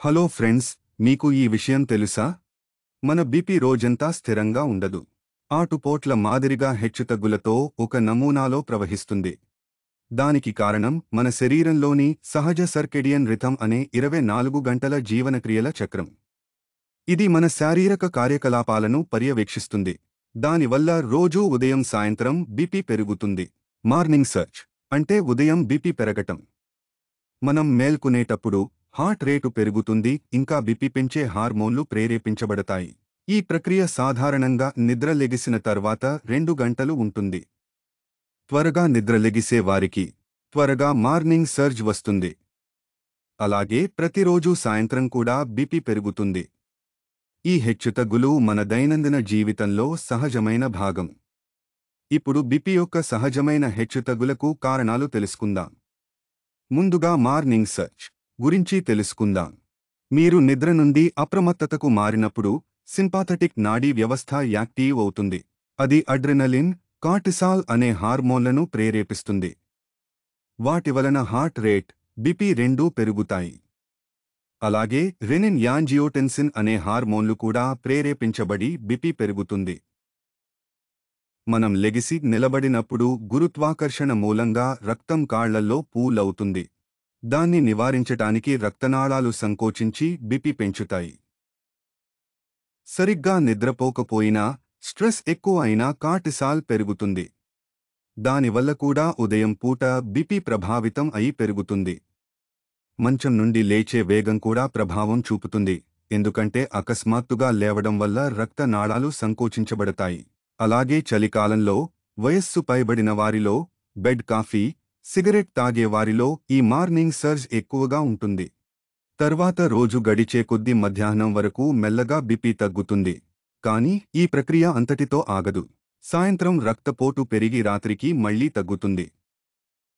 Hello friends, మీకు ఈ విషయం తెలుసా? మన బీపీ రోజంతా స్థిరంగా ఉండదు. ఆటుపోట్ల మాదిరిగా హెచ్చుతగ్గులతో ఒక నమూనాలో ప్రవహిస్తుంది. దానికి కారణం మన శరీరంలోని సహజ సర్కెడియన్ రిథమ్ అనే 24 గంటల జీవనక్రియల చక్రం. ఇది మన శారీరక కార్యకలాపాలను పర్యవేక్షిస్తుంది. దానివల్ల రోజూ ఉదయం సాయంత్రం బీపీ పెరుగుతుంది. మార్నింగ్ సర్జ్ అంటే ఉదయం బీపీ పెరగటం. మనం మేల్కొనేటప్పుడు హార్ట్ రేటు పెరుగుతుంది, ఇంకా బీపీ పెంచే హార్మోన్లు ప్రేరేపించబడతాయి. ఈ ప్రక్రియ సాధారణంగా నిద్రలెగిసిన తర్వాత 2 గంటలు ఉంటుంది. త్వరగా నిద్రలెగిసే వారికి త్వరగా మార్నింగ్ సర్జ్ వస్తుంది. అలాగే ప్రతిరోజు సాయంత్రం కూడా బీపీ పెరుగుతుంది. ఈ హెచ్చుతగ్గులు మన దైనందిన జీవితంలో సహజమైన భాగం. ఇప్పుడు బీపీ యొక్క సహజమైన హెచ్చుతగ్గులకు కారణాలు తెలుసుకుందాం. ముందుగా మార్నింగ్ సర్జ్ గురించి తెలుసుకుందాం. మీరు నిద్ర నుండి అప్రమత్తతకు మారినప్పుడు సింపాథెటిక్ నాడీ వ్యవస్థ యాక్టివ్ అవుతుంది. అది అడ్రినలిన్, కార్టిసాల్ అనే హార్మోన్లను ప్రేరేపిస్తుంది. వాటి వలన హార్ట్ రేట్, బీపీ రెండూ పెరుగుతాయి. అలాగే రెనిన్ యాంజియోటెన్సిన్ అనే హార్మోన్లు కూడా ప్రేరేపించబడి బీపీ పెరుగుతుంది. మనం లెగిసి నిలబడినప్పుడు గురుత్వాకర్షణ మూలంగా రక్తం కాళ్లల్లో పూల్ అవుతుంది. దాన్ని నివారించటానికి రక్తనాళాలు సంకోచించి బీపీ పెంచుతాయి. సరిగ్గా నిద్రపోకపోయినా, స్ట్రెస్ ఎక్కువ అయినా కార్టిసాల్ పెరుగుతుంది. దానివల్ల కూడా ఉదయం పూట బీపీ ప్రభావితం అయి పెరుగుతుంది. మంచం నుండి లేచే వేగం కూడా ప్రభావం చూపుతుంది, ఎందుకంటే అకస్మాత్తుగా లేవడం వల్ల రక్తనాళాలు సంకోచించబడతాయి. అలాగే చలికాలంలో, వయస్సు పైబడిన వారిలో, బెడ్ కాఫీ, సిగరెట్ తాగేవారిలో ఈ మార్నింగ్ సర్జ్ ఎక్కువగా ఉంటుంది. తర్వాత రోజు గడిచే కొద్దీ మధ్యాహ్నం వరకు మెల్లగా బీపీ తగ్గుతుంది. కానీ ఈ ప్రక్రియ అంతటితో ఆగదు. సాయంత్రం రక్తపోటు పెరిగి రాత్రికి మళ్లీ తగ్గుతుంది.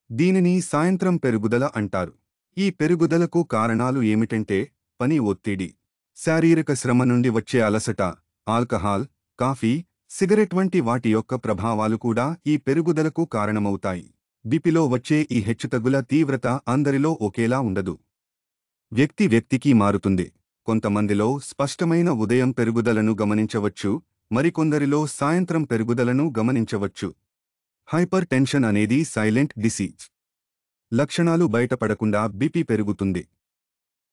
దీనిని సాయంత్రం పెరుగుదల అంటారు. ఈ పెరుగుదలకు కారణాలు ఏమిటంటే పని ఒత్తిడి, శారీరక శ్రమ నుండి వచ్చే అలసట, ఆల్కహాల్, కాఫీ, సిగరెట్ వంటి వాటి యొక్క ప్రభావాలు కూడా ఈ పెరుగుదలకు కారణమవుతాయి. బీపీలో వచ్చే ఈ హెచ్చుతగ్గుల తీవ్రత అందరిలో ఒకేలా ఉండదు. వ్యక్తి వ్యక్తికి మారుతుంది. కొంతమందిలో స్పష్టమైన ఉదయం పెరుగుదలను గమనించవచ్చు, మరికొందరిలో సాయంత్రం పెరుగుదలను గమనించవచ్చు. హైపర్ టెన్షన్ అనేది సైలెంట్ డిసీజ్. లక్షణాలు బయటపడకుండా బీపీ పెరుగుతుంది.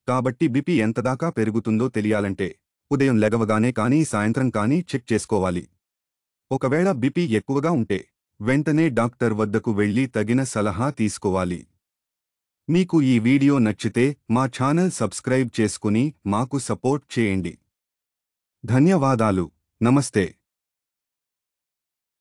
కాబట్టి బీపీ ఎంతదాకా పెరుగుతుందో తెలియాలంటే ఉదయం లెగవగానే కానీ సాయంత్రం కానీ చెక్ చేసుకోవాలి. ఒకవేళ బీపీ ఎక్కువగా ఉంటే వెంటనే డాక్టర్ వద్దకు వెళ్లి తగిన సలహా తీసుకోవాలి. మీకు ఈ వీడియో నచ్చితే మా ఛానల్ సబ్స్క్రైబ్ చేసుకుని మాకు సపోర్ట్ చేయండి. ధన్యవాదాలు. నమస్తే.